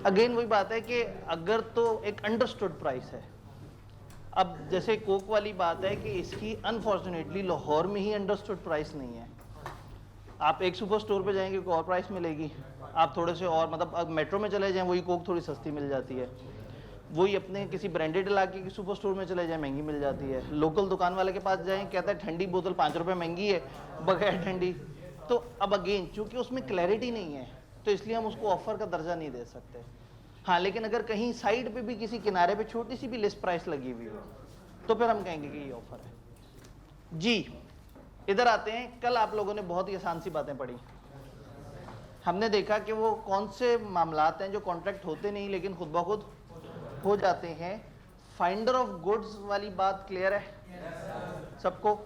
Again वही बात है कि अगर तो एक अंडरस्टूड प्राइस है, अब जैसे कोक वाली बात है कि इसकी अनफॉर्चुनेटली लाहौर में ही अंडरस्टूड प्राइस नहीं है। आप एक सुपर स्टोर पे जाएंगे कोई और प्राइस मिलेगी, आप थोड़े से और मतलब अब मेट्रो में चले जाएं वही कोक थोड़ी सस्ती मिल जाती है, वही अपने किसी ब्रांडेड इलाके की सुपर स्टोर में चले जाएं महंगी मिल जाती है, लोकल दुकान वाले के पास जाएं कहता है ठंडी बोतल 5 रुपये महंगी है बगैर ठंडी। तो अब अगेन चूंकि उसमें क्लैरिटी नहीं है तो इसलिए हम उसको ऑफर का दर्जा नहीं दे सकते। हाँ, लेकिन अगर कहीं साइड पे भी किसी किनारे पे छोटी सी भी लिस्ट प्राइस लगी हुई हो तो फिर हम कहेंगे कि ये ऑफर है। जी इधर आते हैं, कल आप लोगों ने बहुत ही आसान सी बातें पढ़ी, हमने देखा कि वो कौन से मामलात हैं जो कॉन्ट्रैक्ट होते नहीं लेकिन खुद ब खुद हो जाते हैं। फाइंडर ऑफ गुड्स वाली बात क्लियर है सबको?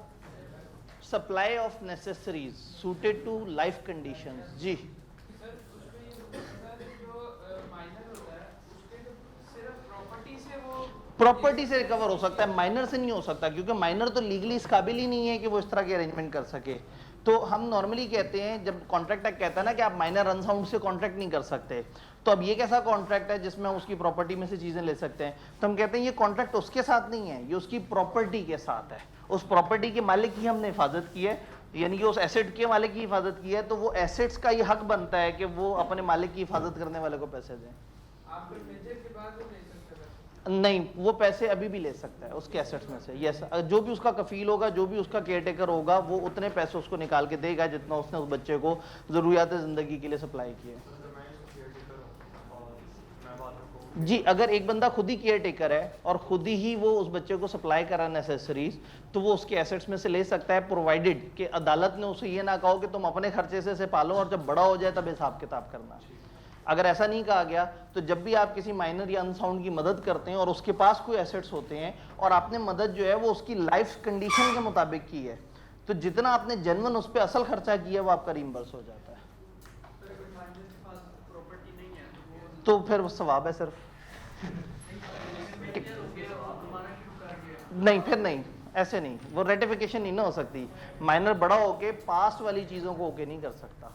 Supply of necessaries suited to life conditions. जी प्रॉपर्टी से रिकवर हो सकता है, माइनर से नहीं हो सकता, क्योंकि माइनर तो लीगली इस काबिल ही नहीं है कि वो इस तरह के अरेंजमेंट कर सके। तो हम नॉर्मली कहते हैं जब कॉन्ट्रैक्ट एक्ट कहता है ना कि आप माइनर अनसाउंड से कॉन्ट्रैक्ट नहीं कर सकते, तो अब ये कैसा कॉन्ट्रैक्ट है जिसमें हम उसकी प्रॉपर्टी में से चीजें ले सकते हैं? तो हम कहते हैं ये कॉन्ट्रैक्ट उसके साथ नहीं है, ये उसकी प्रॉपर्टी के साथ है। उस प्रॉपर्टी के मालिक की हमने हिफाजत की है, यानी कि उस एसेट के मालिक की हिफाजत की है, तो वो एसेट्स का ये हक बनता है कि वो अपने मालिक की हिफाजत करने वाले को पैसे दें। नहीं, वो पैसे अभी भी ले सकता है उसके एसेट्स में से। यस, जो भी उसका कफील होगा, जो भी उसका केयरटेकर होगा, वो उतने पैसे उसको निकाल के देगा जितना उसने उस बच्चे को जरूरियात जिंदगी के लिए सप्लाई किए। जी अगर एक बंदा खुद ही केयरटेकर है और खुद ही वो उस बच्चे को सप्लाई करा नेसेसरीज, तो वो उसके एसेट्स में से ले सकता है, प्रोवाइडेड कि अदालत ने उसे ये ना कहो कि तुम अपने खर्चे से पालो और जब बड़ा हो जाए तब हिसाब किताब करना। अगर ऐसा नहीं कहा गया तो जब भी आप किसी माइनर या अनसाउंड की मदद करते हैं और उसके पास कोई एसेट्स होते हैं और आपने मदद जो है वो उसकी लाइफ कंडीशन के मुताबिक की है, तो जितना आपने जेन्युइन उस पर असल खर्चा किया वो आपका रिइंबर्स हो जाता है। तो फिर वो सवाब है सिर्फ। नहीं, फिर नहीं, ऐसे नहीं, वो रेटिफिकेशन नहीं ना हो सकती। माइनर बड़ा होके पास्ट वाली चीजों को ओके नहीं कर सकता।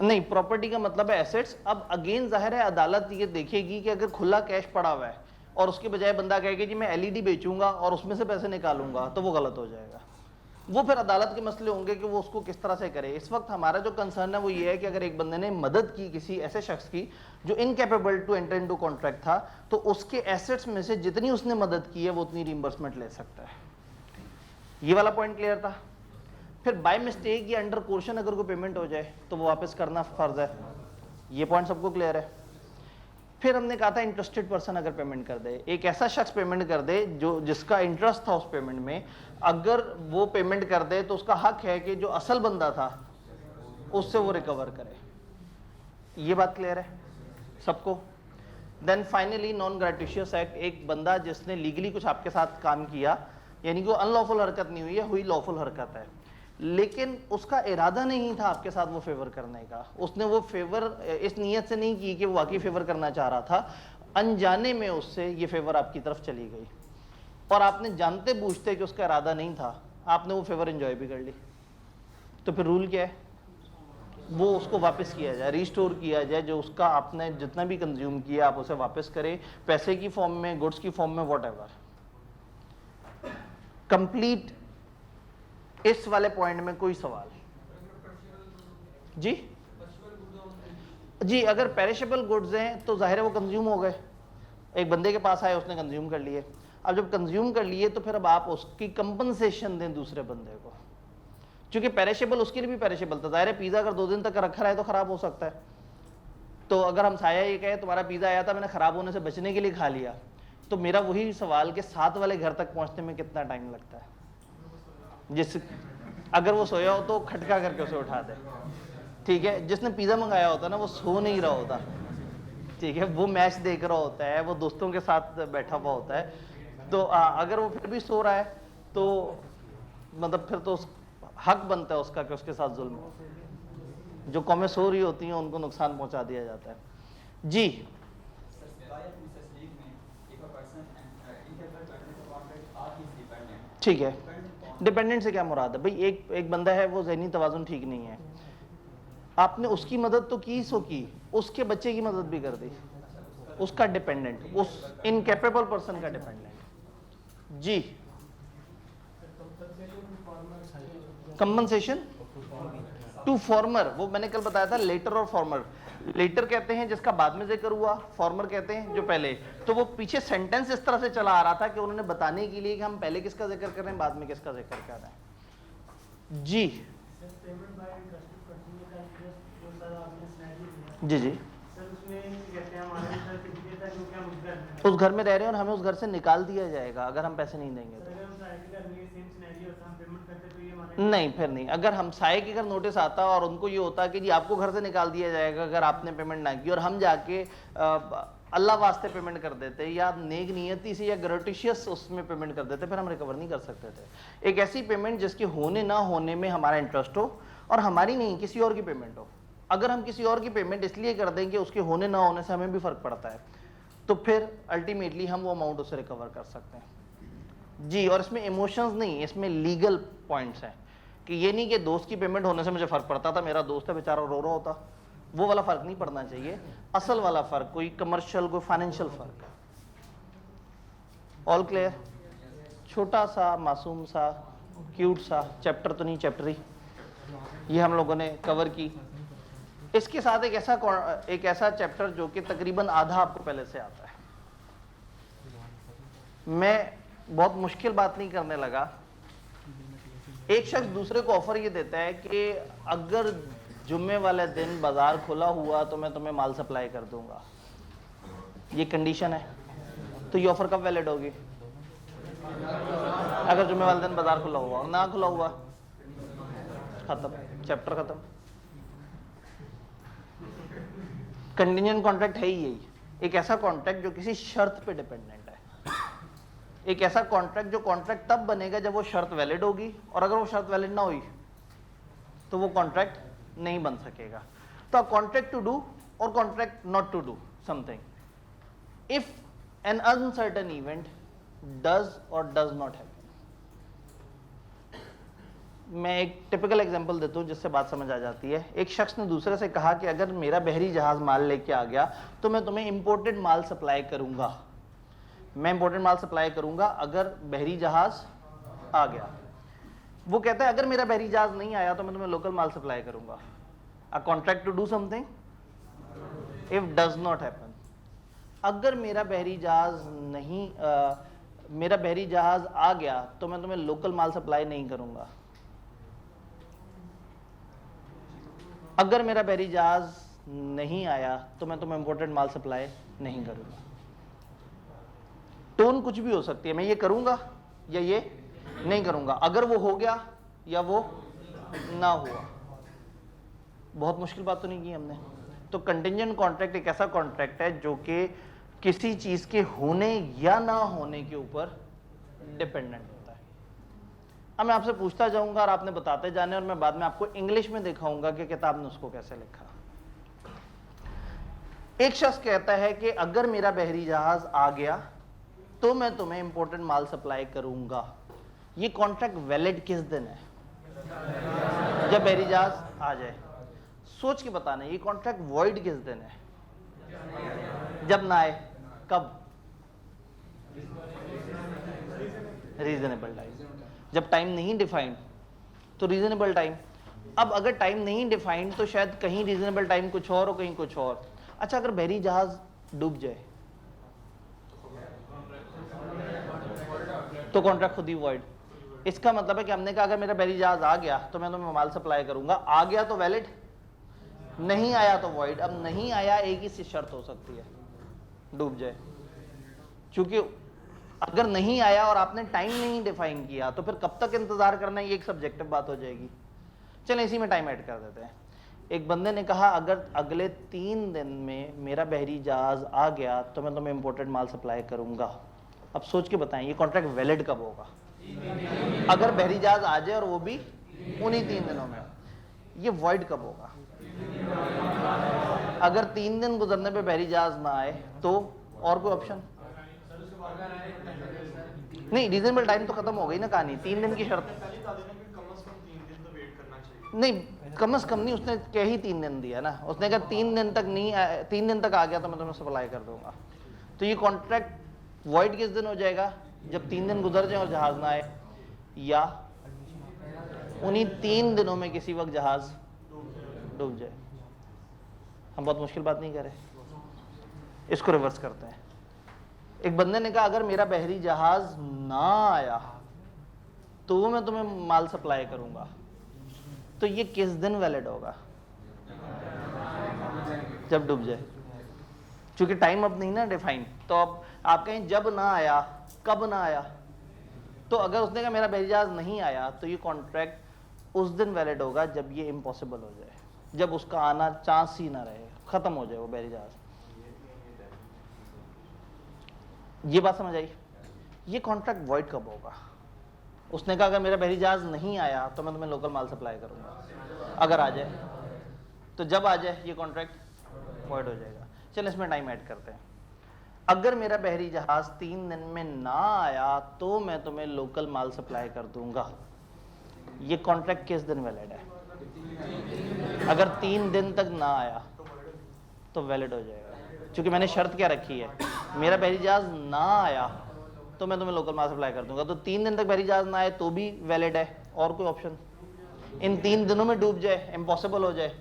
नहीं, प्रॉपर्टी का मतलब है एसेट्स। अब अगेन जाहिर है अदालत ये देखेगी कि अगर खुला कैश पड़ा हुआ है और उसके बजाय बंदा कहेगा जी मैं एलईडी बेचूंगा और उसमें से पैसे निकालूंगा, तो वो गलत हो जाएगा। वो फिर अदालत के मसले होंगे कि वो उसको किस तरह से करे। इस वक्त हमारा जो कंसर्न है वो ये है कि अगर एक बंदे ने मदद की किसी ऐसे शख्स की जो incapable to enter into contract था, तो उसके एसेट्स में से जितनी उसने मदद की है वो उतनी रिइंबर्समेंट ले सकता है। ये वाला पॉइंट क्लियर था? फिर बाय मिस्टेक या अंडर कोर्शन अगर कोई पेमेंट हो जाए तो वो वापस करना फर्ज है। ये पॉइंट सबको क्लियर है? फिर हमने कहा था इंटरेस्टेड पर्सन अगर पेमेंट कर दे, एक ऐसा शख्स पेमेंट कर दे जो जिसका इंटरेस्ट था उस पेमेंट में, अगर वो पेमेंट कर दे तो उसका हक है कि जो असल बंदा था उससे वो रिकवर करे। ये बात क्लियर है सबको? Then finally non gratuitous act, एक बंदा जिसने लीगली कुछ आपके साथ काम किया, यानी कि वो अनलॉफुल हरकत नहीं हुई है, हुई लॉफुल हरकत है, लेकिन उसका इरादा नहीं था आपके साथ वो फेवर करने का। उसने वो फेवर इस नीयत से नहीं की कि वो वाकई फेवर करना चाह रहा था, अनजाने में उससे ये फेवर आपकी तरफ चली गई और आपने जानते बूझते कि उसका इरादा नहीं था, आपने वो फेवर एंजॉय भी कर ली। तो फिर रूल क्या है? वो उसको वापस किया जाए, रिस्टोर किया जाए, जो उसका आपने जितना भी कंज्यूम किया आप उसे वापस करें, पैसे की फॉर्म में, गुड्स की फॉर्म में, व्हाटएवर। कंप्लीट। इस वाले पॉइंट में कोई सवाल? जी जी अगर पेरिशेबल गुड्स हैं तो जाहिर है वो कंज्यूम हो गए, एक बंदे के पास आए उसने कंज्यूम कर लिए। अब जब कंज्यूम कर लिए तो फिर अब आप उसकी कंपनसेशन दें दूसरे बंदे को, क्योंकि पेरिशेबल उसके लिए भी पेरिशेबल था। जाहिर है पिज़्ज़ा अगर 2 दिन तक रखा रहे तो खराब हो सकता है। तो अगर हम साया ये कहे तुम्हारा पिज़्ज़ा आया था मैंने खराब होने से बचने के लिए खा लिया, तो मेरा वही सवाल कि साथ वाले घर तक पहुंचने में कितना टाइम लगता है? जिस अगर वो सोया हो तो खटका करके उसे उठा दे, ठीक है। जिसने पिज़्ज़ा मंगाया होता है ना वो सो नहीं रहा होता, ठीक है, वो मैच देख रहा होता है, वो दोस्तों के साथ बैठा हुआ होता है। तो अगर वो फिर भी सो रहा है तो मतलब फिर तो हक बनता है उसका कि उसके साथ जुल्म हो। जो कौमें सो रही होती हैं उनको नुकसान पहुंचा दिया जाता है। जी ठीक है, डिपेंडेंट से क्या मुराद है भाई? एक बंदा है, वो ज़हनी तवाज़ुन ठीक नहीं है, आपने उसकी मदद तो की, सो की, उसके बच्चे की मदद भी कर दी, उसका डिपेंडेंट, उस इनकेपेबल पर्सन का डिपेंडेंट। जी, कंपनसेशन टू फॉर्मर, वो मैंने कल बताया था, लेटर और फॉर्मर। लेटर कहते हैं जिसका बाद में जिक्र हुआ, फॉर्मर कहते हैं जो पहले। तो वो पीछे सेंटेंस इस तरह से चला आ रहा था कि उन्होंने बताने के लिए कि हम पहले किसका जिक्र कर रहे हैं, बाद में किसका जिक्र कर रहे हैं। जी जी जी, उस घर में रह रहे हैं और हमें उस घर से निकाल दिया जाएगा अगर हम पैसे नहीं देंगे तो। नहीं, फिर नहीं। अगर हम साए के घर नोटिस आता और उनको ये होता कि जी आपको घर से निकाल दिया जाएगा अगर आपने पेमेंट ना की, और हम जाके अल्लाह वास्ते पेमेंट कर देते या नेक नियति से या ग्रेटिशियस उसमें पेमेंट कर देते, फिर हम रिकवर नहीं कर सकते थे। एक ऐसी पेमेंट जिसके होने ना होने में हमारा इंटरेस्ट हो और हमारी नहीं किसी और की पेमेंट हो। अगर हम किसी और की पेमेंट इसलिए कर दें कि उसके होने ना होने से हमें भी फर्क पड़ता है, तो फिर अल्टीमेटली हम वो अमाउंट उसे रिकवर कर सकते हैं। जी, और इसमें इमोशंस नहीं, इसमें लीगल पॉइंट्स हैं कि ये नहीं कि दोस्त की पेमेंट होने से मुझे फर्क पड़ता था, मेरा दोस्त है बेचारा रो रहा होता, वो वाला फर्क नहीं पड़ना चाहिए। असल वाला फर्क, कोई कमर्शियल कोई फाइनेंशियल फर्क। All clear? छोटा सा मासूम सा क्यूट सा चैप्टर तो नहीं, चैप्टर ही ये हम लोगों ने कवर की। इसके साथ एक ऐसा चैप्टर जो कि तकरीबन आधा आपको पहले से आता है। मैं बहुत मुश्किल बात नहीं करने लगा। एक शख्स दूसरे को ऑफर ये देता है कि अगर जुम्मे वाले दिन बाजार खुला हुआ तो मैं तुम्हें माल सप्लाई कर दूंगा, ये कंडीशन है, तो ये ऑफर कब वैलिड होगी? अगर जुम्मे वाले दिन बाजार खुला हुआ, ना खुला हुआ, खत्म, चैप्टर खत्म। कंटिजेंट कॉन्ट्रैक्ट है ही यही, एक ऐसा कॉन्ट्रैक्ट जो किसी शर्त पे डिपेंडेंट है, एक ऐसा कॉन्ट्रैक्ट जो कॉन्ट्रैक्ट तब बनेगा जब वो शर्त वैलिड होगी, और अगर वो शर्त वैलिड ना हुई तो वो कॉन्ट्रैक्ट नहीं बन सकेगा। तो कॉन्ट्रैक्ट टू डू और contract not to do something, if an uncertain event does और डज नॉट हैपन। मैं एक टिपिकल एग्जांपल देता हूँ जिससे बात समझ आ जाती है। एक शख्स ने दूसरे से कहा कि अगर मेरा बहरी जहाज माल लेके आ गया तो मैं तुम्हें इंपोर्टेड माल सप्लाई करूंगा, मैं इंपोर्टेड माल सप्लाई करूंगा अगर बहरी जहाज आ गया। वो कहता है अगर मेरा बहरी जहाज नहीं आया तो मैं तुम्हें लोकल माल सप्लाई करूंगा। A contract to do something if does not happen. अगर मेरा बहरी जहाज नहीं मेरा बहरी जहाज आ गया तो मैं तुम्हें लोकल माल सप्लाई नहीं करूंगा। अगर मेरा बहरी जहाज नहीं आया तो मैं तुम्हें इंपोर्टेड माल सप्लाई नहीं करूंगा। टोन कुछ भी हो सकती है, मैं ये करूंगा या ये नहीं करूंगा, अगर वो हो गया या वो ना हुआ। बहुत मुश्किल बात तो नहीं की हमने। तो कंटिजेंट कॉन्ट्रैक्ट एक ऐसा कॉन्ट्रैक्ट है जो कि किसी चीज के होने या ना होने के ऊपर डिपेंडेंट होता है। अब मैं आपसे पूछता जाऊंगा और आपने बताते जाने, और मैं बाद में आपको इंग्लिश में दिखाऊंगा कि किताब ने उसको कैसे लिखा। एक शख्स कहता है कि अगर मेरा बहरी जहाज आ गया तो मैं तुम्हें इंपोर्टेड माल सप्लाई करूंगा। ये कॉन्ट्रैक्ट वैलिड किस दिन है? जब बहरी जहाज आ जाए। सोच के बताना, ये कॉन्ट्रैक्ट वॉइड किस दिन है? जब ना आए। कब? Reasonable time. जब टाइम नहीं डिफाइंड तो रीजनेबल टाइम। अब अगर टाइम नहीं डिफाइंड तो शायद कहीं रीजनेबल टाइम कुछ और और कहीं कुछ और। अच्छा, अगर बहरी जहाज डूब जाए तो कॉन्ट्रैक्ट खुद ही वॉइड। इसका मतलब है कि हमने कहा अगर मेरा बहरी जहाज आ गया तो मैं तुम्हें माल सप्लाई करूंगा। आ गया तो वैलिड, नहीं आया तो वॉइड। अब नहीं आया एक ही सी शर्त हो सकती है, डूब जाए। क्योंकि अगर नहीं आया और आपने टाइम नहीं डिफाइन किया तो फिर कब तक इंतजार करना है, ये एक सब्जेक्टिव बात हो जाएगी। चलें इसी में टाइम ऐड कर देते हैं। एक बंदे ने कहा अगर अगले 3 दिन में मेरा बहरी जहाज आ गया तो मैं तुम्हें इंपोर्टेड माल सप्लाई करूंगा। अब सोच के बताएं ये कॉन्ट्रैक्ट वैलिड कब होगा? अगर बहरी जहाज आ जाए और वो भी उन्हीं 3 दिनों में। ये वॉइड कब होगा? अगर 3 दिन गुजरने पे बहरी जहाज ना आए तो। और कोई ऑप्शन? नहीं, रीजनेबल टाइम तो खत्म हो गई ना कहानी, 3 दिन की शर्त नहीं, कम से कम नहीं, उसने क्या ही 3 दिन दिया ना, उसने कहा 3 दिन तक नहीं 3 दिन तक आ गया तो मैं तुम्हें सप्लाई कर दूंगा। तो ये कॉन्ट्रैक्ट वॉइड किस दिन हो जाएगा? जब 3 दिन गुजर जाए और जहाज ना आए, या उन्हीं 3 दिनों में किसी वक्त जहाज डूब जाए। हम बहुत मुश्किल बात नहीं कर रहे, इसको रिवर्स करते हैं। एक बंदे ने कहा अगर मेरा बहरी जहाज ना आया तो मैं तुम्हें माल सप्लाई करूंगा, तो ये किस दिन वैलिड होगा? जब डूब जाए। क्योंकि टाइम अब नहीं ना डिफाइन, तो अब आप कहें जब ना आया, कब ना आया, तो अगर उसने कहा मेरा बहरी जहाज नहीं आया तो ये कॉन्ट्रैक्ट उस दिन वैलिड होगा जब ये इम्पॉसिबल हो जाए, जब उसका आना चांस ही ना रहे, खत्म हो जाए वो बहरी जहाज। ये बात समझ आई? ये कॉन्ट्रैक्ट वॉइड कब होगा? उसने कहा अगर मेरा बहरी जहाज नहीं आया तो मैं तुम्हें लोकल माल सप्लाई करूंगा, अगर आ जाए तो जब आ जाए ये कॉन्ट्रैक्ट वॉइड हो जाएगा। चल इसमें टाइम ऐड करते हैं। अगर मेरा बहरी जहाज 3 दिन में ना आया तो मैं तुम्हें लोकल माल सप्लाई कर दूंगा, ये कॉन्ट्रैक्ट किस दिन वैलिड है? अगर 3 दिन तक ना आया तो वैलिड हो जाएगा, क्योंकि मैंने शर्त क्या रखी है, मेरा बहरी जहाज ना आया तो मैं तुम्हें लोकल माल सप्लाई कर दूंगा। तो 3 दिन तक बहरी जहाज ना आए तो भी वैलिड है, और कोई ऑप्शन? इन 3 दिनों में डूब जाए, इम्पॉसिबल हो जाए,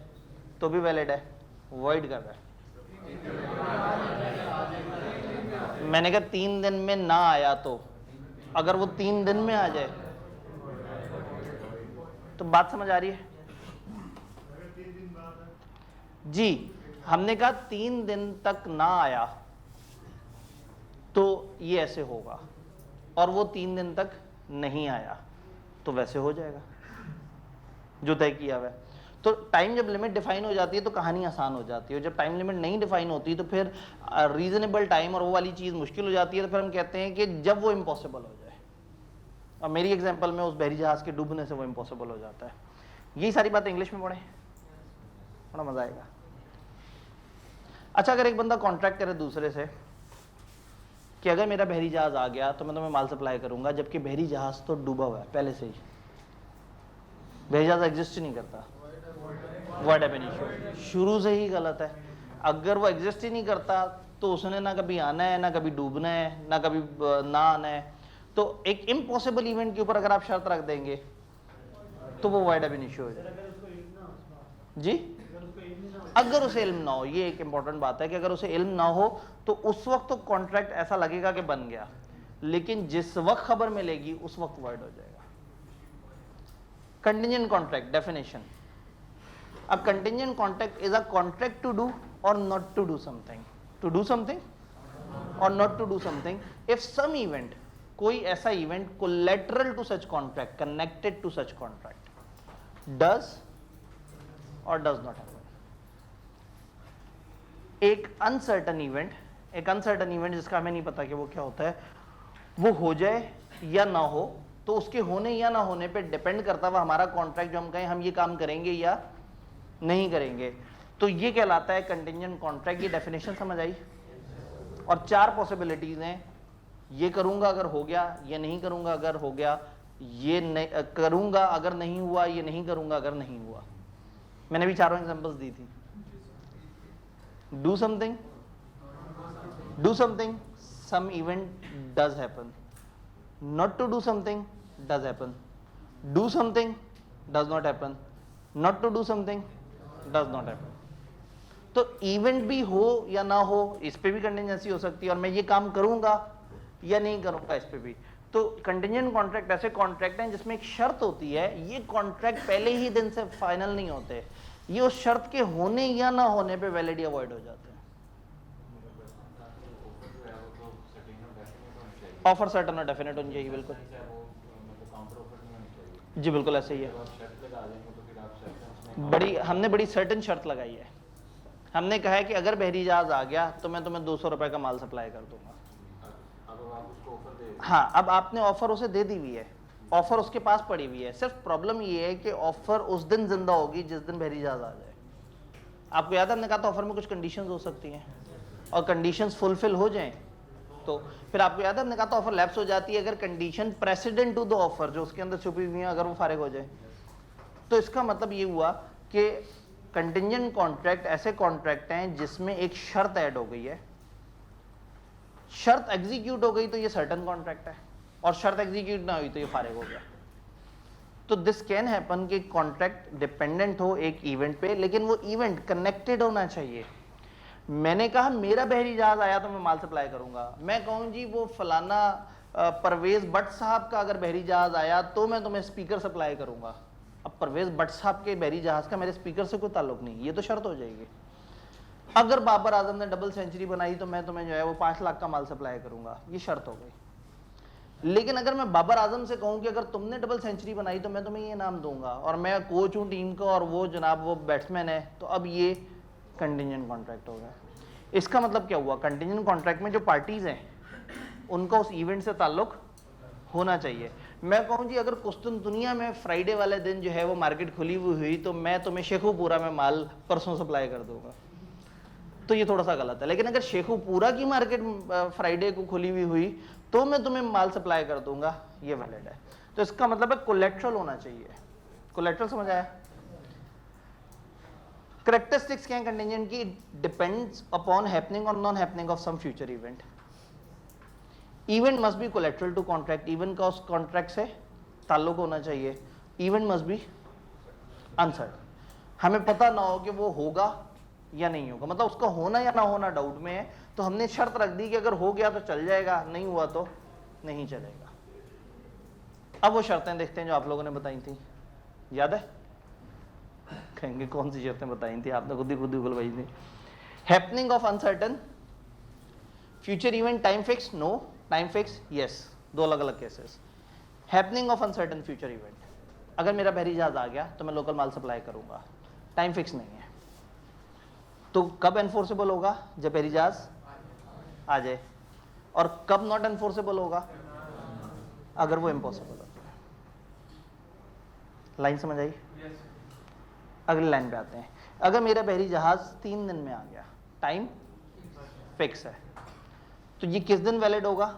तो भी वैलिड है, वॉइड कर रहा है। मैंने कहा 3 दिन में ना आया, तो अगर वो 3 दिन में आ जाए तो बात समझ आ रही है जी? हमने कहा 3 दिन तक ना आया तो ये ऐसे होगा, और वो 3 दिन तक नहीं आया तो वैसे हो जाएगा जो तय किया हुआ है। तो टाइम जब लिमिट डिफाइन हो जाती है तो कहानी आसान हो जाती है, जब टाइम लिमिट नहीं डिफाइन होती तो फिर रीजनेबल टाइम और वो वाली चीज़ मुश्किल हो जाती है। तो फिर हम कहते हैं कि जब वो इम्पॉसिबल हो जाए, और मेरी एग्जांपल में उस बहरी जहाज के डूबने से वो इम्पॉसिबल हो जाता है। यही सारी बातें इंग्लिश में पढ़ें, बड़ा मजा आएगा। अच्छा, अगर एक बंदा कॉन्ट्रैक्ट करे दूसरे से कि अगर मेरा बहरी जहाज आ गया तो मैं तुम्हें माल सप्लाई करूंगा, जबकि बहरी जहाज तो डूबा हुआ है पहले से ही, बहरी जहाज एग्जिस्ट ही नहीं करता, वॉइड एब इनिशियो, शुरू से ही गलत है। अगर वो एग्जिस्ट ही नहीं करता तो उसने ना कभी आना है, ना कभी डूबना है, ना कभी ना आना है। तो एक इम्पॉसिबल इवेंट के ऊपर अगर आप शर्त रख देंगे तो वो वॉइड एब इनिशियो हो जाएगा जी। अगर उसे इल्म ना हो, ये एक इंपॉर्टेंट बात है कि अगर उसे इल्म ना हो तो उस वक्त तो कॉन्ट्रैक्ट ऐसा लगेगा कि बन गया, लेकिन जिस वक्त खबर मिलेगी उस वक्त वॉइड हो जाएगा। Contingent contract definition. A contingent contract is a contract to do or not to do something, to do something or not to do something if some event, कोई ऐसा event collateral to such contract, connected to such contract, does or does not happen. एक uncertain event जिसका हमें नहीं पता कि वो क्या होता है, वो हो जाए या ना हो, तो उसके होने या ना होने पे डिपेंड करता हुआ हमारा कॉन्ट्रैक्ट, जो हम कहें हम ये काम करेंगे या नहीं करेंगे, तो ये कहलाता है कंटिंजेंट कॉन्ट्रैक्ट। ये डेफिनेशन समझ आई? और 4 पॉसिबिलिटीज हैं, ये करूंगा अगर हो गया, ये नहीं करूंगा अगर हो गया, ये नहीं करूंगा अगर नहीं हुआ, ये नहीं करूंगा अगर नहीं हुआ। मैंने भी 4 एग्जांपल्स दी थी। Do something, some event does happen, not to do something does happen, do something does not happen, not to do something does not happen. तो इवेंट भी हो या ना हो, इस पे भी कंटिजेंसी हो सकती है, और मैं ये काम करूंगा या नहीं करूंगा इस पे भी। तो कंटिजेंट कॉन्ट्रैक्ट ऐसे कॉन्ट्रैक्ट हैं जिसमें एक शर्त होती है, ये कॉन्ट्रैक्ट पहले ही दिन से फाइनल नहीं होते, ये उस शर्त के होने या ना होने पे वैलिड या वॉइड हो जाते हैं। ऑफर सर्टेन और डेफिनेट होनी चाहिए, बिल्कुल जी, बिल्कुल ऐसे ही है। हमने बड़ी सर्टेन शर्त लगाई है। हमने कहा है कि अगर बहरी जहाज आ गया तो मैं तुम्हें 200 रुपए का माल सप्लाई कर दूंगा। हाँ, अब आपने ऑफर उसे दे दी हुई है, ऑफर उसके पास पड़ी हुई है, सिर्फ प्रॉब्लम ये है कि ऑफर उस दिन जिंदा होगी जिस दिन बहरी जहाज आ जाए। आपको याद है हमने कहा था ऑफर में कुछ कंडीशंस हो सकती हैं, और कंडीशंस फुलफिल हो जाएं तो फिर आपको याद है हमने कहा था ऑफर लैप्स हो जाती है अगर condition president to the offer जो उसके अंदर छुपी हुई है अगर वो फारिग हो जाए। तो इसका मतलब ये हुआ कि कंटिंजेंट कॉन्ट्रैक्ट ऐसे कॉन्ट्रैक्ट हैं जिसमें एक शर्त ऐड हो गई है, शर्त एग्जीक्यूट हो गई तो ये सर्टेन कॉन्ट्रैक्ट है, और शर्त एग्जीक्यूट ना हुई तो ये फारिग हो गया। तो दिस कैन हैपन कि कॉन्ट्रैक्ट डिपेंडेंट हो एक इवेंट पे, लेकिन वो इवेंट कनेक्टेड होना चाहिए। मैंने कहा मेरा बहरी जहाज आया तो मैं माल सप्लाई करूंगा, मैं कहूं जी वो फलाना परवेज भट्ट साहब का अगर बहरी जहाज आया तो मैं तुम्हें स्पीकर सप्लाई करूंगा। अब परवेज भट्ट साहब के बहरी जहाज का मेरे स्पीकर से कोई ताल्लुक नहीं, ये तो शर्त हो जाएगी। अगर बाबर आजम ने डबल सेंचुरी बनाई तो मैं तुम्हें जो है वो 5 लाख का माल सप्लाई करूंगा, ये शर्त हो गई। लेकिन अगर मैं बाबर आजम से कहूं कि अगर तुमने डबल सेंचुरी बनाई तो मैं तुम्हें ये नाम दूंगा, और मैं कोच हूं टीम का और वो जनाब वो बैट्समैन है, तो अब ये कंटिंजेंट कॉन्ट्रैक्ट हो गया। इसका मतलब क्या हुआ, कंटिंजेंट कॉन्ट्रैक्ट में जो पार्टीज हैं उनका उस इवेंट से ताल्लुक होना चाहिए। मैं कहूं जी अगर कुस्तुनतुनिया में फ्राइडे वाले दिन जो है वो मार्केट खुली हुई तो मैं तुम्हें शेखुपुरा में माल परसों सप्लाई कर दूंगा, तो ये थोड़ा सा गलत है। लेकिन अगर शेखुपुरा की मार्केट फ्राइडे को खुली हुई तो मैं तुम्हें माल सप्लाई कर दूंगा, ये वैलिड है। तो इसका मतलब है कोलेट्रल होना चाहिए। कोलेट्रल समझ आया? कैरेक्टरिस्टिक्स क्या है कंटिंजेंट की? डिपेंड्स अपॉन हैपनिंग और non happening of some future event. Event must be collateral to contract, event का उस कॉन्ट्रैक्ट से ताल्लुक होना चाहिए। इवेंट मस्ट बी अनसर्टेन, हमें पता ना हो कि वो होगा या नहीं होगा, मतलब उसका होना या ना होना डाउट में है, तो हमने शर्त रख दी कि अगर हो गया तो चल जाएगा, नहीं हुआ तो नहीं चलेगा। अब वो शर्तें देखते हैं जो आप लोगों ने बताई थी, याद है? कहेंगे कौन सी शर्तें बताई थी, आपने खुद ही बुलवाई थी। Happening of uncertain future event, time fix no, time fix yes, दो अलग अलग cases. Happening of uncertain future event, अगर मेरा बहरी जहाज आ गया तो मैं लोकल माल सप्लाई करूंगा, टाइम फिक्स नहीं है, तो कब एनफोर्सेबल होगा? जब बहरी जहाज आ जाए। और कब नॉट एनफोर्सेबल होगा? अगर वो इम्पॉसिबल हो। लाइन समझ आई? अगली लाइन पे आते हैं। अगर मेरा बहरी जहाज 3 दिन में आ गया, टाइम फिक्स है, तो ये किस दिन वैलिड होगा?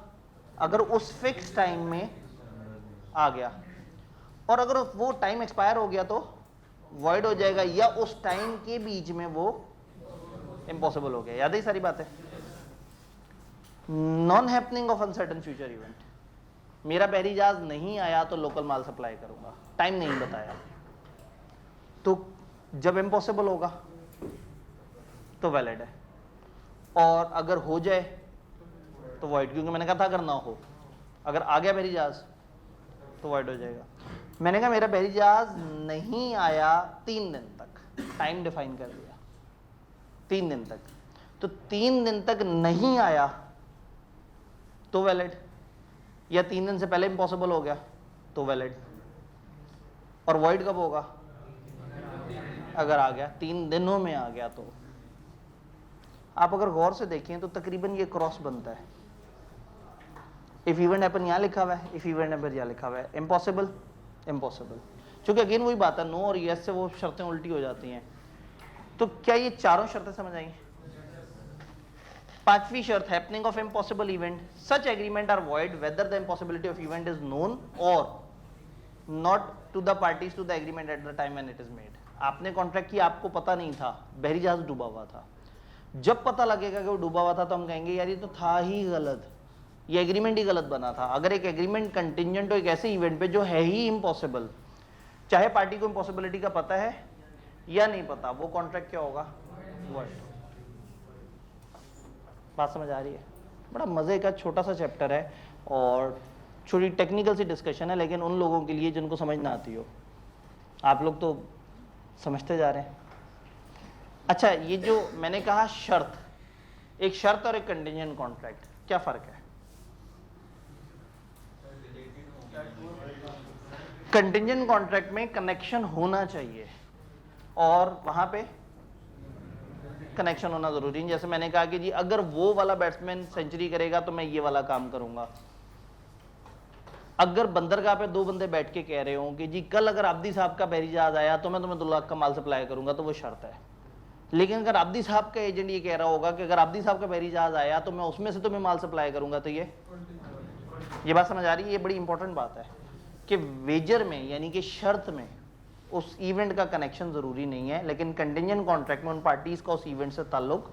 अगर उस फिक्स टाइम में आ गया, और अगर वो टाइम एक्सपायर हो गया तो वॉइड हो जाएगा, या उस टाइम के बीच में वो इम्पॉसिबल हो गया। याद है सारी बातें? Non happening of uncertain future event, मेरा बहरी जहाज नहीं आया तो लोकल माल सप्लाई करूंगा, टाइम नहीं बताया, तो जब इम्पॉसिबल होगा तो वैलिड है, और अगर हो जाए तो वॉइड, क्योंकि मैंने कहा था अगर ना हो, अगर आ गया बहरी जहाज तो वॉइड हो जाएगा। मैंने कहा मेरा बहरी जहाज नहीं आया 3 दिन तक, टाइम डिफाइन कर दिया 3 दिन तक, तो 3 दिन तक नहीं आया तो वैलिड, या 3 दिन से पहले इम्पॉसिबल हो गया तो वैलिड। और वॉइड कब होगा? अगर आ गया 3 दिनों में आ गया। तो आप अगर गौर से देखें तो तकरीबन ये क्रॉस बनता है। इफ इवेंट हैपन यहां लिखा हुआ है, इफ इवेंट हैपन यहां लिखा हुआ है, इम्पॉसिबल इम्पॉसिबल, क्योंकि अगेन वही बात है, नो और यस से वो शर्तें उल्टी हो जाती हैं। तो क्या ये चारों शर्तें समझ आई? 5वीं शर्त, happening of impossible event, such agreement are void whether the impossibility of event is known और not to the parties to the agreement at the time when it is made. आपने कॉन्ट्रैक्ट किया, आपको पता नहीं था, बहरी जहाज डूबा हुआ था, जब पता लगेगा कि वो डूबा हुआ था तो हम कहेंगे यार ये तो था ही गलत, ये एग्रीमेंट ही गलत बना था। अगर एक एग्रीमेंट कंटिंजेंट हो एक ऐसे इवेंट पे जो है ही इम्पॉसिबल, चाहे पार्टी को इम्पॉसिबिलिटी का पता है या नहीं पता, वो कॉन्ट्रैक्ट क्या होगा? वॉइड। बात समझ आ रही है? बड़ा मजे का छोटा सा चैप्टर है और छोटी टेक्निकल सी डिस्कशन है, लेकिन उन लोगों के लिए जिनको समझ ना आती हो। आप लोग तो समझते जा रहे हैं। अच्छा, ये जो मैंने कहा शर्त, एक शर्त और एक कंटिंजेंट कॉन्ट्रैक्ट, क्या फर्क है? कंटिंजेंट कॉन्ट्रैक्ट में कनेक्शन होना चाहिए और वहां पे कनेक्शन होना जरूरी है। जैसे मैंने कहा कि जी अगर वो वाला बैट्समैन सेंचुरी करेगा तो मैं ये वाला काम करूंगा। अगर बंदरगाह पे 2 बंदे बैठ के कह रहे हो कि जी कल अगर आब्दी साहब का बहरी जहाज आया तो मैं तुम्हें 2 लाख का माल सप्लाई करूंगा, तो वो शर्त है। लेकिन अगर आब्दी साहब का एजेंट ये कह रहा होगा कि अगर आब्दी साहब का बहरी जहाज आया तो मैं उसमें से तुम्हें माल सप्लाई करूंगा, तो ये बात समझ आ रही है? ये बड़ी इंपॉर्टेंट बात है कि वेजर में यानी कि शर्त में उस इवेंट का कनेक्शन जरूरी नहीं है, लेकिन कंटिंजेंट कॉन्ट्रैक्ट में उन पार्टीज का उस इवेंट से ताल्लुक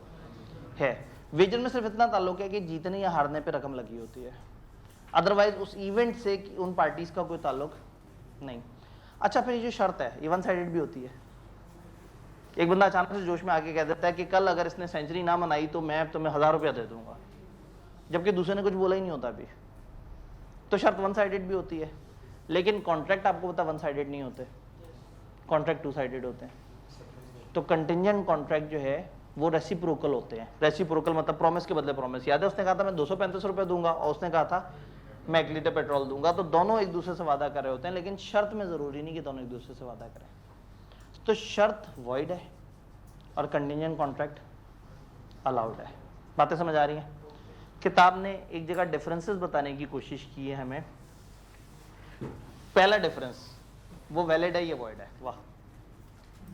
है। वेजर में सिर्फ इतना ताल्लुक है कि जीतने या हारने पे रकम लगी होती है, अदरवाइज उस इवेंट से उन पार्टीज का कोई ताल्लुक नहीं। अच्छा, फिर ये जो शर्त है ये वन साइडेड भी होती है। एक बंदा अचानक से जोश में आके कह देता है कि कल अगर इसने सेंचुरी ना मनाई तो मैं तुम्हें 1000 रुपया दे दूंगा, जबकि दूसरे ने कुछ बोला ही नहीं होता अभी। तो शर्त वन साइडेड भी होती है, लेकिन कॉन्ट्रैक्ट आपको पता वन साइडेड नहीं होते, कॉन्ट्रैक्ट टू साइडेड होते हैं। तो कंटिंजेंट कॉन्ट्रैक्ट जो है वो रेसिप्रोकल होते हैं। रेसिप्रोकल मतलब प्रॉमिस के बदले प्रॉमिस। याद है उसने कहा था मैं 235 रुपये दूंगा और उसने कहा था मैं 1 लीटर पेट्रोल दूंगा, तो दोनों एक दूसरे से वादा कर रहे होते हैं, लेकिन शर्त में जरूरी नहीं कि दोनों एक दूसरे से वादा करें। तो शर्त वॉइड है और कंटिंजेंट कॉन्ट्रैक्ट अलाउड है। बातें समझ आ रही हैं? किताब ने एक जगह डिफरेंसेस बताने की कोशिश की है हमें। पहला डिफरेंस वो वैलिड है, ये वॉइड है। वाह,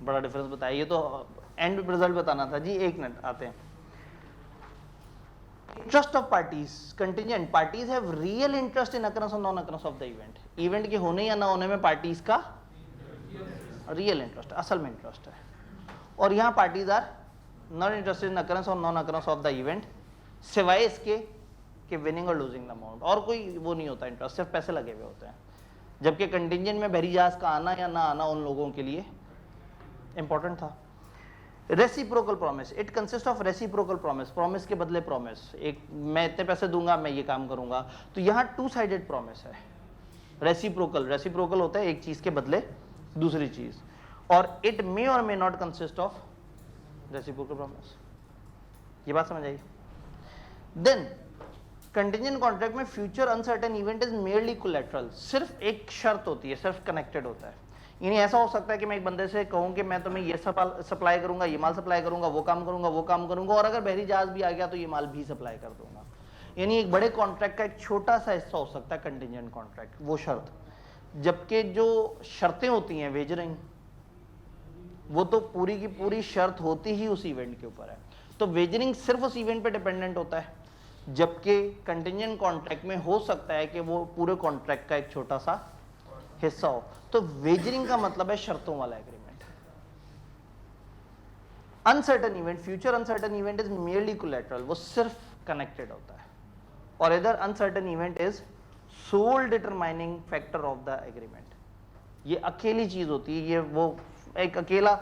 बड़ा डिफरेंस बताया। ये तो एंड रिजल्ट बताना था जी। एक मिनट, आते हैं। Interest of parties, contingent parties have real interest in occurrence और non occurrence of the event. Event के होने या ना होने में पार्टीज का रियल इंटरेस्ट, असल में इंटरेस्ट है। और यहाँ parties are not interested in occurrence और non occurrence of the event, सिवाय इसके कि विनिंग और लूजिंग द अमाउंट। और कोई वो नहीं होता इंटरेस्ट, सिर्फ पैसे लगे हुए होते हैं। जबकि कंटिंजेंट में बहरी जहाज का आना या ना आना उन लोगों के लिए इंपॉर्टेंट था। Reciprocal promise, it consist of reciprocal promise, promise के बदले प्रॉमिस। एक मैं इतने पैसे दूंगा, मैं ये काम करूंगा। तो यहाँ टू साइडेड प्रॉमिस है। रेसिप्रोकल, रेसिप्रोकल होता है एक चीज के बदले दूसरी चीज। और इट मे और may not consist of reciprocal promise. ये बात समझ आई? देन कंटिंजेंट कॉन्ट्रैक्ट में future uncertain event is merely collateral. सिर्फ एक शर्त होती है, सिर्फ कनेक्टेड होता है। यानी ऐसा हो सकता है कि मैं एक बंदे से कहूं कि मैं तुम्हें ये सप्लाई करूंगा, ये माल सप्लाई करूंगा, वो काम करूंगा, वो काम करूंगा, और अगर बहरी जहाज भी आ गया तो ये माल भी सप्लाई कर दूंगा। यानी एक बड़े कॉन्ट्रैक्ट का एक छोटा सा हिस्सा हो सकता है कंटिंजेंट कॉन्ट्रैक्ट, वो शर्त। जबकि जो शर्तें होती हैं वेजरिंग, वो तो पूरी की पूरी शर्त होती ही उस इवेंट के ऊपर है। तो वेजरिंग सिर्फ उस इवेंट पे डिपेंडेंट होता है, जबकि कंटिंजेंट कॉन्ट्रैक्ट में हो सकता है कि वो पूरे कॉन्ट्रैक्ट का एक छोटा सा हिस्सा हो। तो वेजरिंग का मतलब है शर्तों वाला agreement. Uncertain event, future uncertain event is merely collateral, वो सिर्फ कनेक्टेड होता है। और इधर uncertain event is sole determining factor of the agreement. ये अकेली चीज होती है, ये वो एक अकेला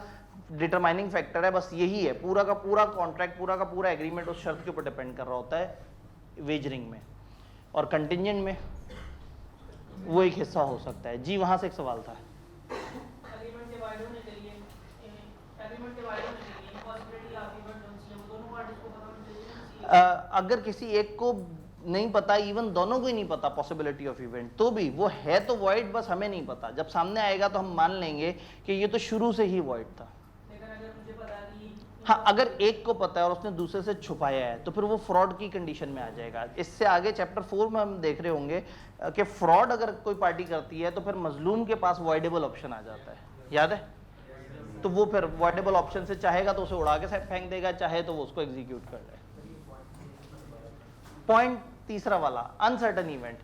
डिटरमाइनिंग फैक्टर है, बस यही है। पूरा का पूरा कॉन्ट्रैक्ट, पूरा का पूरा एग्रीमेंट उस शर्त के ऊपर डिपेंड कर रहा होता है वेजरिंग में। और कंटिंजेंट में वो एक हिस्सा हो सकता है। जी, वहां से एक सवाल था। अगर किसी एक को नहीं पता, इवन दोनों को ही नहीं पता पॉसिबिलिटी ऑफ इवेंट, तो भी वो है तो वॉइड, बस हमें नहीं पता। जब सामने आएगा तो हम मान लेंगे कि ये तो शुरू से ही वॉइड था। हाँ, अगर एक को पता है और उसने दूसरे से छुपाया है तो फिर वो फ्रॉड की कंडीशन में आ जाएगा। इससे आगे चैप्टर 4 में हम देख रहे होंगे कि फ्रॉड अगर कोई पार्टी करती है तो फिर मजलूम के पास वॉइडेबल ऑप्शन आ जाता है, याद है? तो वो फिर वॉइडेबल ऑप्शन से चाहेगा तो उसे उड़ा के फेंक देगा, चाहे तो वो उसको एग्जीक्यूट कर ले। पॉइंट तीसरा वाला, अनसर्टेन इवेंट।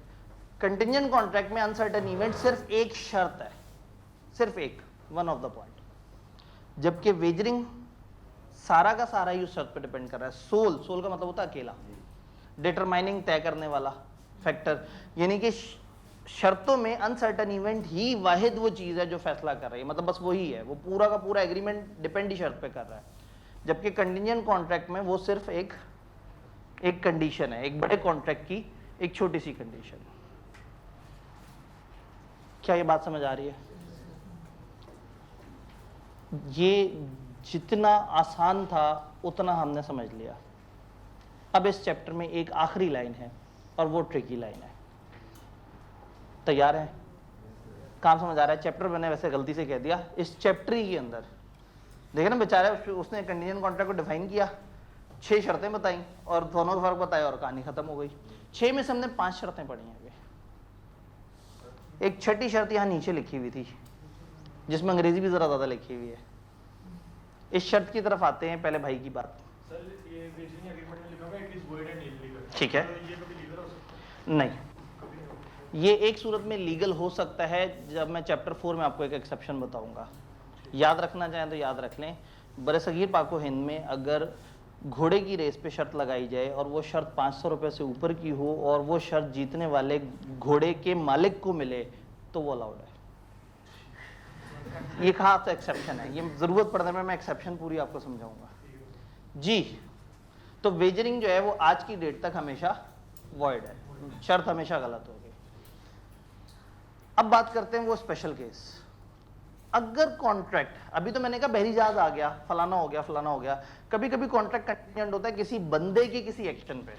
कंटिंजेंट कॉन्ट्रैक्ट में अनसर्टेन इवेंट सिर्फ एक शर्त है, सिर्फ एक, वन ऑफ द पॉइंट। जबकि वेजरिंग सारा का सारा ही उस शर्त पे डिपेंड कर रहा है। सोल, सोल का मतलब होता है अकेला, डिटरमाइनिंग, तय करने वाला फैक्टर। यानी कि शर्तों में अनसर्टेन इवेंट ही वाहिद वो चीज है जो फैसला कर रही है, मतलब बस वही है, वो पूरा का पूरा एग्रीमेंट डिपेंड ही शर्त पे कर रहा है। जबकि कंटिंजेंट कॉन्ट्रैक्ट में वो सिर्फ एक कंडीशन है, एक बड़े कॉन्ट्रैक्ट की एक छोटी सी कंडीशन। क्या ये बात समझ आ रही है? ये जितना आसान था उतना हमने समझ लिया। अब इस चैप्टर में एक आखिरी लाइन है और वो ट्रिकी लाइन है। तैयार है? काम समझ आ रहा है? चैप्टर मैंने वैसे गलती से कह दिया, इस चैप्टर ही के अंदर देखे ना बेचारे, उसने कंटिंजेंट कॉन्ट्रैक्ट को डिफाइन किया, 6 शर्तें बताई और दोनों का फर्क बताया और कहानी खत्म हो गई। 6 में से हमने 5 शर्तें पढ़ी हैं। एक छठी शर्त यहाँ नीचे लिखी हुई थी जिसमें अंग्रेजी भी जरा ज्यादा लिखी हुई है। इस शर्त की तरफ आते हैं, पहले भाई की बात। सर ये वेजिंग एग्रीमेंट में लिखा हुआ है it is void and illegal, ठीक है, ये कभी लीगल हो सकता नहीं, कभी नहीं होता। ये एक सूरत में लीगल हो सकता है, जब मैं चैप्टर 4 में आपको एक एक्सेप्शन बताऊंगा, याद रखना चाहें तो याद रख लें। बरसगीर पाको हिंद में अगर घोड़े की रेस पे शर्त लगाई जाए और वो शर्त 500 रुपये से ऊपर की हो और वो शर्त जीतने वाले घोड़े के मालिक को मिले तो वो अलाउड है। ये खास एक्सेप्शन है, ये जरूरत पड़ने में मैं एक्सेप्शन पूरी आपको समझाऊंगा जी। तो वेजरिंग जो है वो आज की डेट तक हमेशा वॉइड है, शर्त हमेशा गलत होगी। अब बात करते हैं वो स्पेशल केस। अगर कॉन्ट्रैक्ट, अभी तो मैंने कहा बहरी जहाज आ गया, फलाना हो गया, फलाना हो गया, कभी कभी कॉन्ट्रैक्ट कंटिजेंट होता है किसी बंदे के किसी एक्शन पे।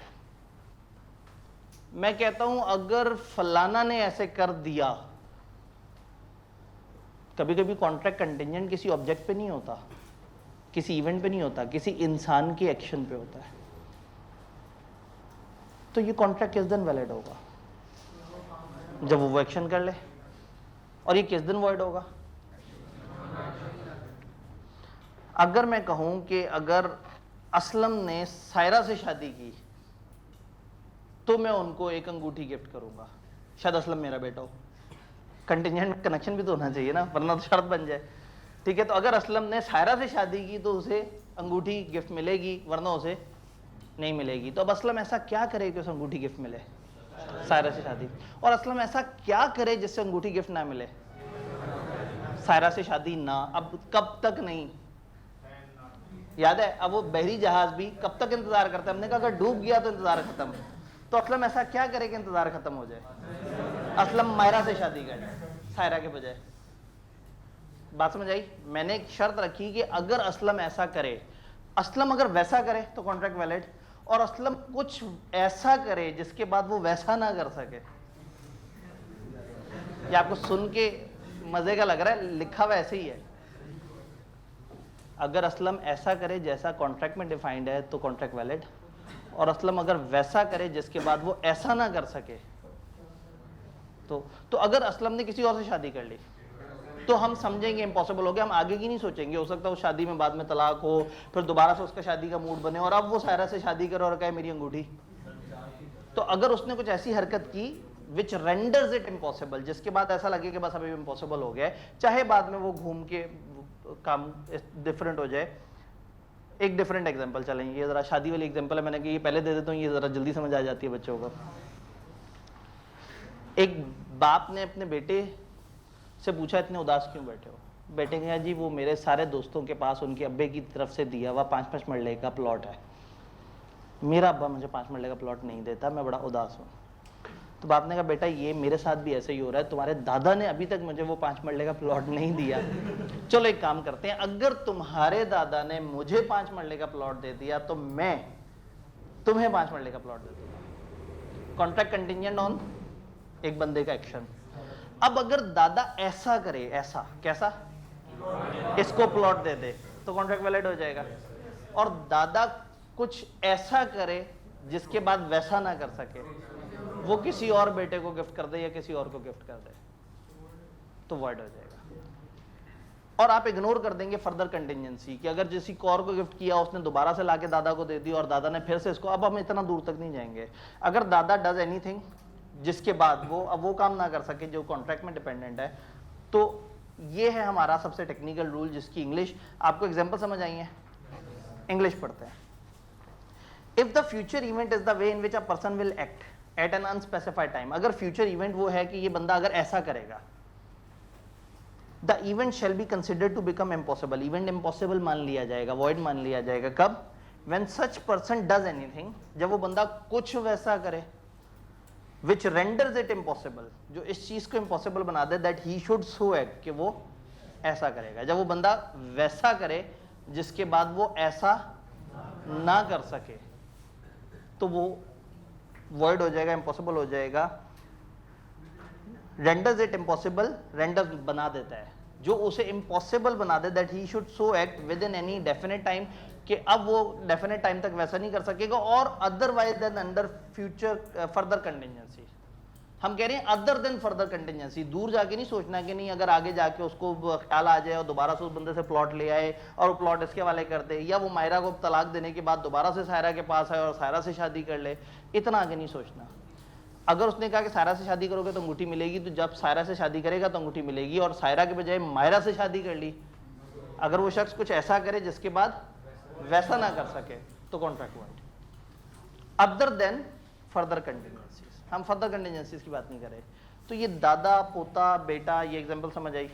मैं कहता हूं अगर फलाना ने ऐसे कर दिया, कभी कभी कॉन्ट्रैक्ट कंटिजेंट किसी ऑब्जेक्ट पे नहीं होता, किसी इवेंट पे नहीं होता, किसी इंसान के एक्शन पे होता है। तो ये कॉन्ट्रैक्ट किस दिन वैलिड होगा? जब वो एक्शन कर ले। और ये किस दिन वॉइड होगा? अगर मैं कहूं कि अगर असलम ने सायरा से शादी की तो मैं उनको एक अंगूठी गिफ्ट करूंगा, शायद असलम मेरा बेटा हो, कंटिजेंट कनेक्शन भी तो होना चाहिए ना, वरना तो शर्त बन जाए। ठीक है, तो अगर असलम ने सायरा से शादी की तो उसे अंगूठी गिफ्ट मिलेगी, वरना उसे नहीं मिलेगी। तो अब असलम ऐसा क्या करे कि उसे अंगूठी गिफ्ट मिले? सायरा से शादी। और असलम ऐसा क्या करे जिससे अंगूठी गिफ्ट ना मिले? सायरा से शादी ना। अब कब तक नहीं याद है? अब वो बहरी जहाज भी कब तक इंतजार करता है? हमने कहा अगर डूब गया तो इंतजार खत्म। तो असलम ऐसा क्या करे कि इंतजार खत्म हो जाए? असलम मायरा से शादी करे सायरा के बजाय। बात समझ आई? मैंने एक शर्त रखी कि अगर असलम ऐसा करे, असलम अगर वैसा करे तो कॉन्ट्रैक्ट वैलिड, और असलम कुछ ऐसा करे जिसके बाद वो वैसा ना कर सके। ये आपको सुन के मजे का लग रहा है, लिखा हुआ ऐसे ही है। अगर असलम ऐसा करे जैसा कॉन्ट्रैक्ट में डिफाइंड है तो कॉन्ट्रैक्ट वैलिड, और असलम अगर वैसा करे जिसके बाद वो ऐसा ना कर सके तो अगर असलम ने किसी और से शादी कर ली तो हम समझेंगे इम्पॉसिबल हो गया, हम आगे की नहीं सोचेंगे। हो सकता है उस शादी में बाद में तलाक हो, फिर दोबारा से उसका शादी का मूड बने और अब वो सायरा से शादी करे और कहे मेरी अंगूठी। तो अगर उसने कुछ ऐसी हरकत की विच रेंडर्स इट इम्पॉसिबल, जिसके बाद ऐसा लगे कि बस अभी इम्पॉसिबल हो गया है, चाहे बाद में वो घूम के काम डिफरेंट हो जाए। एक डिफरेंट एग्जांपल चलेंगे, ये जरा शादी वाली एग्जांपल है, मैंने कि ये पहले दे देता हूँ, ये जरा जल्दी समझ आ जाती है बच्चों को। एक बाप ने अपने बेटे से पूछा इतने उदास क्यों बैठे हो? बेटे ने कहा जी वो मेरे सारे दोस्तों के पास उनके अब्बे की तरफ से दिया हुआ 5-5 मरले का प्लॉट है, मेरा अब्बा मुझे 5 मरले का प्लॉट नहीं देता, मैं बड़ा उदास हूँ। तो बाप ने कहा बेटा ये मेरे साथ भी ऐसे ही हो रहा है, तुम्हारे दादा ने अभी तक मुझे वो 5 मरले का प्लॉट नहीं दिया। चलो एक काम करते हैं, अगर तुम्हारे दादा ने मुझे 5 मरले का प्लॉट दे दिया तो मैं तुम्हें 5 मरले का प्लॉट दे दूंगा। कॉन्ट्रैक्ट कंटिजेंट ऑन एक बंदे का एक्शन। अब अगर दादा ऐसा करे, ऐसा कैसा, इसको प्लॉट दे दे तो कॉन्ट्रैक्ट वैलिड हो जाएगा। और दादा कुछ ऐसा करे जिसके बाद वैसा ना कर सके, वो किसी और बेटे को गिफ्ट कर दे या किसी और को गिफ्ट कर दे तो वॉइड हो जाएगा। और आप इग्नोर कर देंगे फर्दर कंटिजेंसी कि अगर किसी और को गिफ्ट किया उसने दोबारा से लाके दादा को दे दी और दादा ने फिर से इसको, अब हम इतना दूर तक नहीं जाएंगे। अगर दादा डज एनीथिंग जिसके बाद वो अब वो काम ना कर सके जो कॉन्ट्रैक्ट में डिपेंडेंट है, तो ये है हमारा सबसे टेक्निकल रूल जिसकी इंग्लिश आपको एग्जांपल समझ आई है। इंग्लिश पढ़ते हैं। If the future event is the way in which a person will act at an unspecified time, अगर फ्यूचर इवेंट वो है कि ये बंदा अगर ऐसा करेगा, the event shall be considered to become impossible, event impossible मान लिया जाएगा, वॉइड मान लिया जाएगा। कब? When such person does anything, जब वो बंदा कुछ वैसा करे which renders it impossible, जो इस चीज को impossible बना दे, that he should so act, कि वो ऐसा करेगा। जब वो बंदा वैसा करे जिसके बाद वो ऐसा ना कर सके तो वो void हो जाएगा, impossible हो जाएगा। renders it impossible, renders बना देता है, जो उसे impossible बना दे, that he should so act within any definite time, कि अब वो डेफिनेट टाइम तक वैसा नहीं कर सकेगा, और otherwise then under future further contingency, हम कह रहे हैं अदर देन फर्दर कंटिजेंसी, दूर जाके नहीं सोचना कि नहीं अगर आगे जाके उसको ख्याल आ जाए और दोबारा से उस बंदे से प्लॉट ले आए और वो प्लॉट इसके वाले कर दे, या वो मायरा को तलाक देने के बाद दोबारा से सायरा के पास आए और सायरा से शादी कर ले, इतना आगे नहीं सोचना। अगर उसने कहा कि सायरा से शादी करोगे तो अंगूठी मिलेगी, तो जब सायरा से शादी करेगा तो अंगूठी मिलेगी, और सायरा के बजाय मायरा से शादी कर ली, अगर वो शख्स कुछ ऐसा करे जिसके बाद वैसा ना कर सके तो contract wide. Other than further contingencies, हम फर्दर कंटिजेंसीज की बात नहीं कर रहे। तो ये दादा पोता बेटा, ये एग्जांपल समझ आई।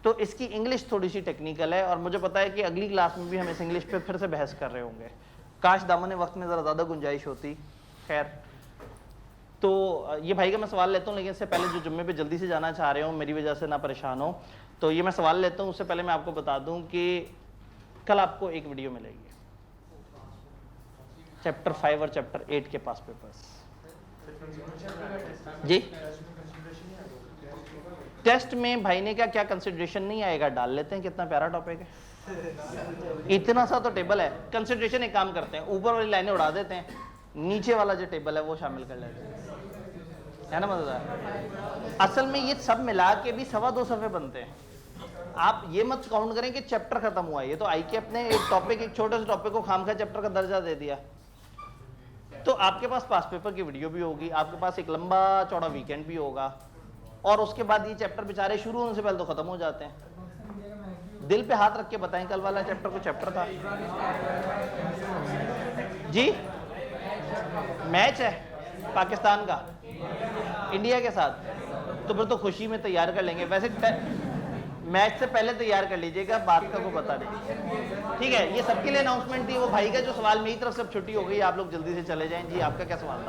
तो इसकी इंग्लिश थोड़ी सी टेक्निकल है, और मुझे पता है कि अगली क्लास में भी हम इस इंग्लिश पे फिर से बहस कर रहे होंगे, काश दामने वक्त में ज़रा ज़्यादा गुंजाइश होती। खैर, तो ये भाई का मैं सवाल लेता हूँ, लेकिन इससे पहले जो जुम्मे पे जल्दी से जाना चाह रहे हो, मेरी वजह से ना परेशान हो, तो ये मैं सवाल लेता हूँ। उससे पहले मैं आपको बता दूँ कि कल आपको एक वीडियो मिलेगी चैप्टर 5 और चैप्टर 8 के पास पेपर्स जी। टेस्ट में भाई ने क्या कंसिडरेशन नहीं आएगा, डाल लेते हैं, कितना प्यारा टॉपिक है, इतना सा तो टेबल है। कंसिडरेशन एक काम करते हैं, ऊपर वाली लाइनें उड़ा देते हैं, नीचे वाला जो टेबल है वो शामिल कर लेते हैं, है ना मजेदार। असल में ये सब मिला के भी 2.25 सफ़े बनते हैं। आप ये मत काउंट करें कि चैप्टर खत्म हुआ है, ये तो आई के अपने एक टॉपिक, एक छोटे से टॉपिक को खामखा चैप्टर का दर्जा दे दिया। तो आपके पास पास पेपर की वीडियो भी होगी, आपके पास एक लंबा चौड़ा वीकेंड भी होगा, और उसके बाद ये चैप्टर बेचारे शुरू होने से पहले तो खत्म हो जाते हैं। दिल पे हाथ रख के बताएं, कल वाला चैप्टर को चैप्टर था जी, मैच है पाकिस्तान का इंडिया के साथ, तो फिर तो खुशी में तैयार कर लेंगे। वैसे मैच से पहले तैयार कर लीजिएगा, बात का कोई पता नहीं। ठीक है, ये सबके लिए अनाउंसमेंट थी। वो भाई का जो सवाल मेरी तरफ से छुट्टी हो गई, आप लोग जल्दी से चले जाएं। जी, आपका क्या सवाल था?